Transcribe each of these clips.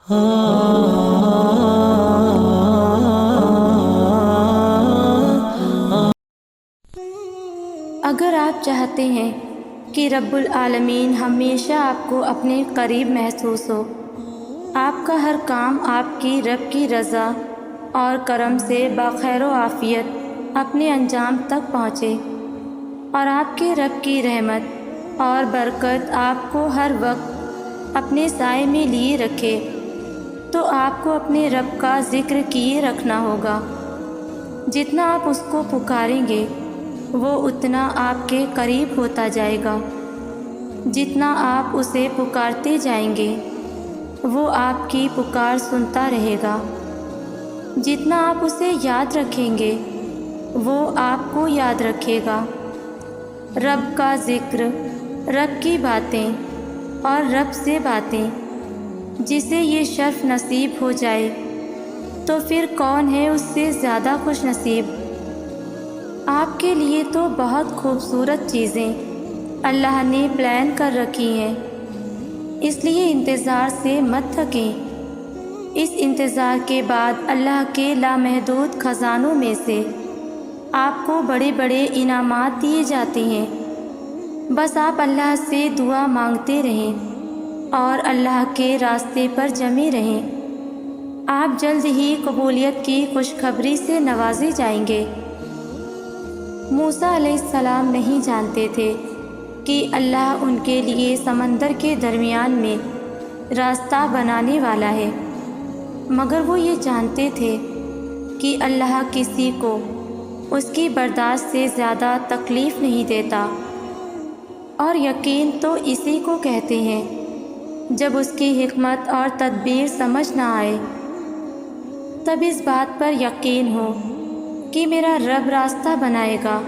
اگر آپ چاہتے ہیں کہ رب العالمین ہمیشہ آپ کو اپنے قریب محسوس ہو، آپ کا ہر کام آپ کی رب کی رضا اور کرم سے بخیر و عافیت اپنے انجام تک پہنچے، اور آپ کے رب کی رحمت اور برکت آپ کو ہر وقت اپنے سائے میں لیے رکھے، تو آپ کو اپنے رب کا ذکر کیے رکھنا ہوگا۔ جتنا آپ اس کو پکاریں گے وہ اتنا آپ کے قریب ہوتا جائے گا۔ جتنا آپ اسے پکارتے جائیں گے وہ آپ کی پکار سنتا رہے گا۔ جتنا آپ اسے یاد رکھیں گے وہ آپ کو یاد رکھے گا۔ رب کا ذکر، رب کی باتیں اور رب سے باتیں، جسے یہ شرف نصیب ہو جائے تو پھر کون ہے اس سے زیادہ خوش نصیب۔ آپ کے لیے تو بہت خوبصورت چیزیں اللہ نے پلان کر رکھی ہیں، اس لیے انتظار سے مت تھکیں۔ اس انتظار کے بعد اللہ کے لامحدود خزانوں میں سے آپ کو بڑے بڑے انعامات دیے جاتے ہیں۔ بس آپ اللہ سے دعا مانگتے رہیں اور اللہ کے راستے پر جمے رہیں، آپ جلد ہی قبولیت کی خوشخبری سے نوازے جائیں گے۔ موسیٰ علیہ السلام نہیں جانتے تھے کہ اللہ ان کے لیے سمندر کے درمیان میں راستہ بنانے والا ہے، مگر وہ یہ جانتے تھے کہ اللہ کسی کو اس کی برداشت سے زیادہ تکلیف نہیں دیتا، اور یقین تو اسی کو کہتے ہیں جب اس کی حکمت اور تدبیر سمجھ نہ آئے، تب اس بات پر یقین ہو کہ میرا رب راستہ بنائے گا،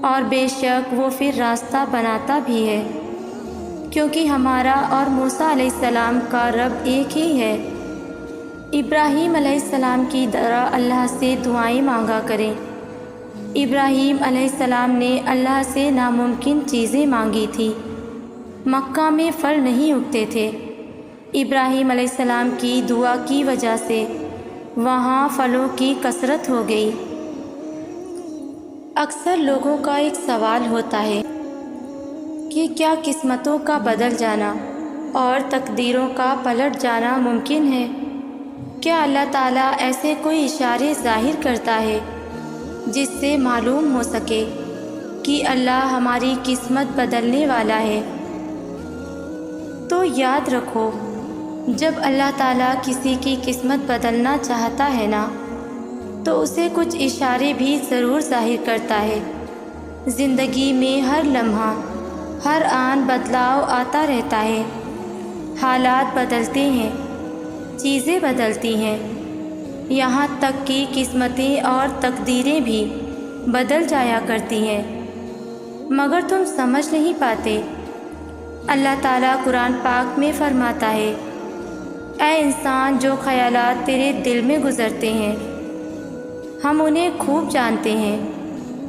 اور بے شک وہ پھر راستہ بناتا بھی ہے، کیونکہ ہمارا اور موسیٰ علیہ السلام کا رب ایک ہی ہے۔ ابراہیم علیہ السلام کی طرح اللہ سے دعائیں مانگا کریں۔ ابراہیم علیہ السلام نے اللہ سے ناممکن چیزیں مانگی تھیں۔ مکہ میں پھل نہیں اگتے تھے، ابراہیم علیہ السلام کی دعا کی وجہ سے وہاں پھلوں کی کثرت ہو گئی۔ اکثر لوگوں کا ایک سوال ہوتا ہے کہ کیا قسمتوں کا بدل جانا اور تقدیروں کا پلٹ جانا ممکن ہے؟ کیا اللہ تعالیٰ ایسے کوئی اشارے ظاہر کرتا ہے جس سے معلوم ہو سکے کہ اللہ ہماری قسمت بدلنے والا ہے؟ تو یاد رکھو، جب اللہ تعالیٰ کسی کی قسمت بدلنا چاہتا ہے نا، تو اسے کچھ اشارے بھی ضرور ظاہر کرتا ہے۔ زندگی میں ہر لمحہ، ہر آن بدلاؤ آتا رہتا ہے، حالات بدلتے ہیں، چیزیں بدلتی ہیں، یہاں تک کہ قسمتیں اور تقدیریں بھی بدل جایا کرتی ہیں، مگر تم سمجھ نہیں پاتے۔ اللہ تعالیٰ قرآن پاک میں فرماتا ہے، اے انسان، جو خیالات تیرے دل میں گزرتے ہیں ہم انہیں خوب جانتے ہیں،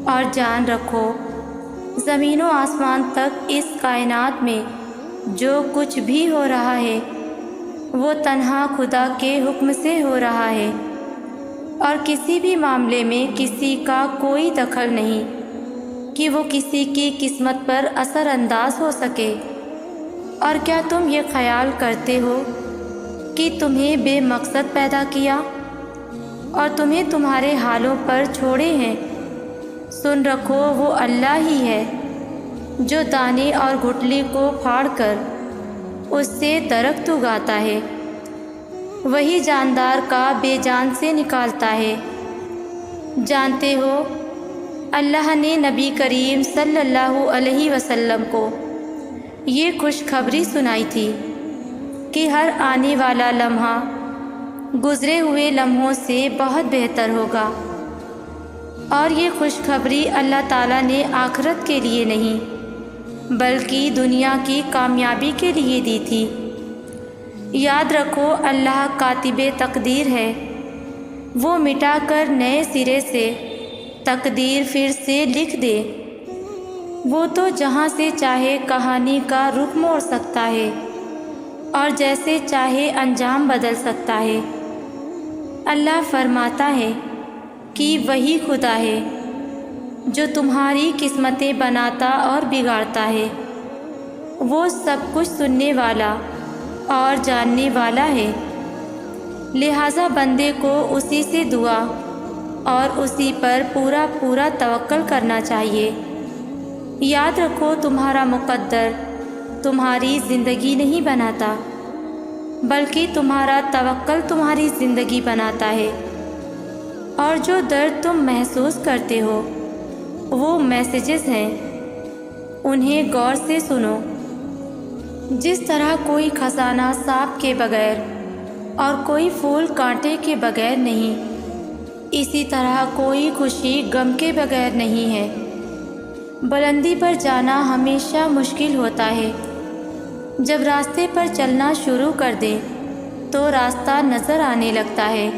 اور جان رکھو زمین و آسمان تک اس کائنات میں جو کچھ بھی ہو رہا ہے وہ تنہا خدا کے حکم سے ہو رہا ہے، اور کسی بھی معاملے میں کسی کا کوئی دخل نہیں کہ وہ کسی کی قسمت پر اثر انداز ہو سکے۔ اور کیا تم یہ خیال کرتے ہو کہ تمہیں بے مقصد پیدا کیا اور تمہیں تمہارے حالوں پر چھوڑے ہیں؟ سن رکھو، وہ اللہ ہی ہے جو دانے اور گٹلی کو پھاڑ کر اس سے درخت اگاتا ہے، وہی جاندار کا بے جان سے نکالتا ہے۔ جانتے ہو، اللہ نے نبی کریم صلی اللہ علیہ وسلم کو یہ خوشخبری سنائی تھی کہ ہر آنے والا لمحہ گزرے ہوئے لمحوں سے بہت بہتر ہوگا، اور یہ خوشخبری اللہ تعالیٰ نے آخرت کے لیے نہیں بلکہ دنیا کی کامیابی کے لیے دی تھی۔ یاد رکھو، اللہ کاتب تقدیر ہے، وہ مٹا کر نئے سرے سے تقدیر پھر سے لکھ دے۔ وہ تو جہاں سے چاہے کہانی کا رخ موڑ سکتا ہے۔ اور جیسے چاہے انجام بدل سکتا ہے۔ اللہ فرماتا ہے کہ وہی خدا ہے جو تمہاری قسمتیں بناتا اور بگاڑتا ہے۔ وہ سب کچھ سننے والا اور جاننے والا ہے، لہٰذا بندے کو اسی سے دعا اور اسی پر پورا توکل کرنا چاہیے۔ یاد رکھو، تمہارا مقدر تمہاری زندگی نہیں بناتا، بلکہ تمہارا توکل تمہاری زندگی بناتا ہے۔ اور جو درد تم محسوس کرتے ہو وہ میسیجز ہیں، انہیں غور سے سنو۔ جس طرح کوئی خزانہ سانپ کے بغیر اور کوئی پھول کانٹے کے بغیر نہیں، اسی طرح کوئی خوشی غم کے بغیر نہیں ہے۔ بلندی پر جانا ہمیشہ مشکل ہوتا ہے۔ جب راستے پر چلنا شروع کر دیں تو راستہ نظر آنے لگتا ہے۔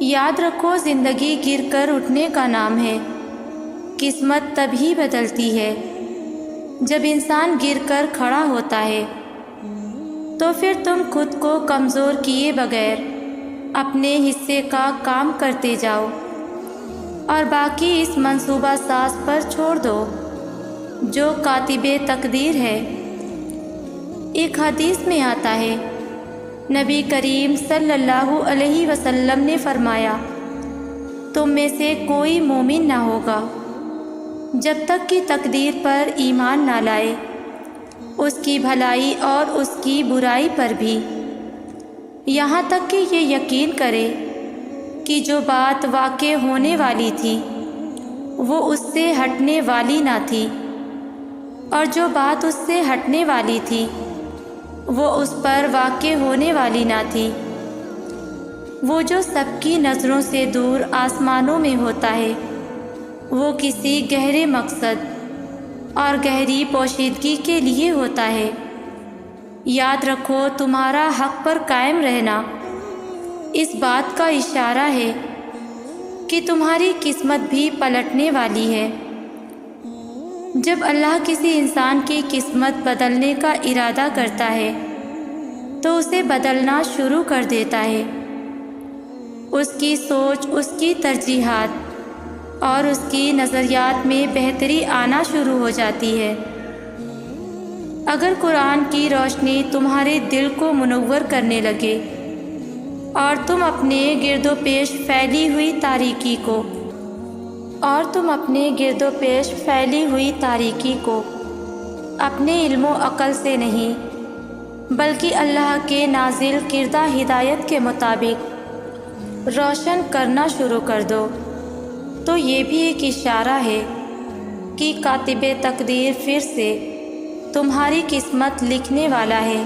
یاد رکھو، زندگی گر کر اٹھنے کا نام ہے۔ قسمت تبھی بدلتی ہے جب انسان گر کر کھڑا ہوتا ہے۔ تو پھر تم خود کو کمزور کیے بغیر اپنے حصے کا کام کرتے جاؤ اور باقی اس منصوبہ ساز پر چھوڑ دو جو کاتب تقدیر ہے۔ ایک حدیث میں آتا ہے، نبی کریم صلی اللہ علیہ وسلم نے فرمایا، تم میں سے کوئی مومن نہ ہوگا جب تک کہ تقدیر پر ایمان نہ لائے، اس کی بھلائی اور اس کی برائی پر بھی، یہاں تک کہ یہ یقین کرے کہ جو بات واقع ہونے والی تھی وہ اس سے ہٹنے والی نہ تھی، اور جو بات اس سے ہٹنے والی تھی وہ اس پر واقع ہونے والی نہ تھی۔ وہ جو سب کی نظروں سے دور آسمانوں میں ہوتا ہے وہ کسی گہرے مقصد اور گہری پوشیدگی کے لیے ہوتا ہے۔ یاد رکھو، تمہارا حق پر قائم رہنا اس بات کا اشارہ ہے کہ تمہاری قسمت بھی پلٹنے والی ہے۔ جب اللہ کسی انسان کی قسمت بدلنے کا ارادہ کرتا ہے تو اسے بدلنا شروع کر دیتا ہے۔ اس کی سوچ، اس کی ترجیحات اور اس کی نظریات میں بہتری آنا شروع ہو جاتی ہے۔ اگر قرآن کی روشنی تمہارے دل کو منور کرنے لگے اور تم اپنے گرد و پیش پھیلی ہوئی تاریکی کو اپنے علم و عقل سے نہیں بلکہ اللہ کے نازل کردہ ہدایت کے مطابق روشن کرنا شروع کر دو، تو یہ بھی ایک اشارہ ہے کہ کاتب تقدیر پھر سے تمہاری قسمت لکھنے والا ہے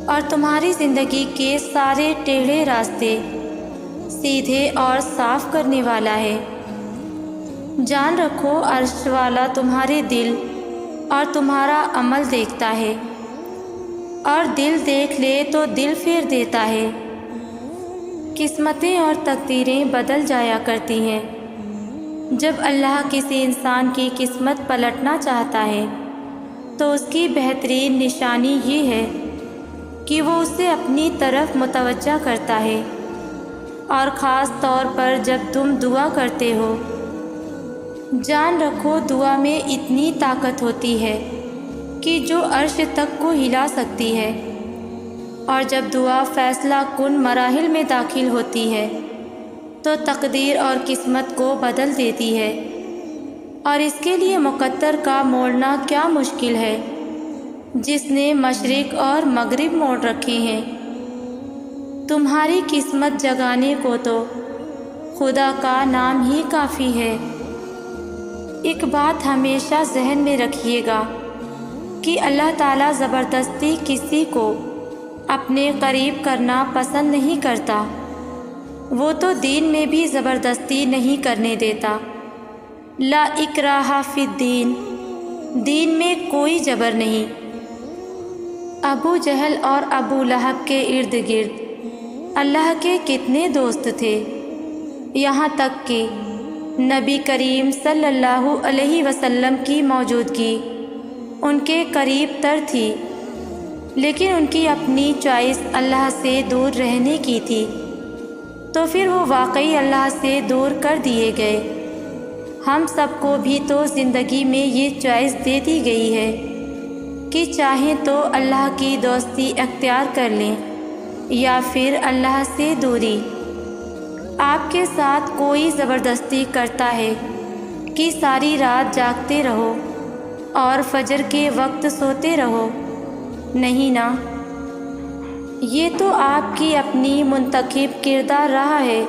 اور تمہاری زندگی کے سارے ٹیڑھے راستے سیدھے اور صاف کرنے والا ہے۔ جان رکھو، عرش والا تمہارے دل اور تمہارا عمل دیکھتا ہے، اور دل دیکھ لے تو دل پھیر دیتا ہے۔ قسمتیں اور تقدیریں بدل جایا کرتی ہیں۔ جب اللہ کسی انسان کی قسمت پلٹنا چاہتا ہے تو اس کی بہترین نشانی یہ ہے کہ وہ اسے اپنی طرف متوجہ کرتا ہے، اور خاص طور پر جب تم دعا کرتے ہو۔ جان رکھو، دعا میں اتنی طاقت ہوتی ہے کہ جو عرش تک کو ہلا سکتی ہے، اور جب دعا فیصلہ کن مراحل میں داخل ہوتی ہے تو تقدیر اور قسمت کو بدل دیتی ہے۔ اور اس کے لیے مقدر کا موڑنا کیا مشکل ہے، جس نے مشرق اور مغرب موڑ رکھے ہیں۔ تمہاری قسمت جگانے کو تو خدا کا نام ہی کافی ہے۔ ایک بات ہمیشہ ذہن میں رکھیے گا کہ اللہ تعالیٰ زبردستی کسی کو اپنے قریب کرنا پسند نہیں کرتا۔ وہ تو دین میں بھی زبردستی نہیں کرنے دیتا۔ لا اکراہ فی الدین، دین میں کوئی جبر نہیں۔ ابو جہل اور ابو لہب کے ارد گرد اللہ کے کتنے دوست تھے، یہاں تک کہ نبی کریم صلی اللہ علیہ وسلم کی موجودگی ان کے قریب تر تھی۔ لیکن ان کی اپنی چوائس اللہ سے دور رہنے کی تھی، تو پھر وہ واقعی اللہ سے دور کر دیے گئے۔ ہم سب کو بھی تو زندگی میں یہ چوائس دے دی گئی ہے کہ چاہیں تو اللہ کی دوستی اختیار کر لیں یا پھر اللہ سے دوری۔ آپ کے ساتھ کوئی زبردستی کرتا ہے کہ ساری رات جاگتے رہو اور فجر کے وقت سوتے رہو، نہیں نا، یہ تو آپ کی اپنی منتخب کردہ راہ ہے۔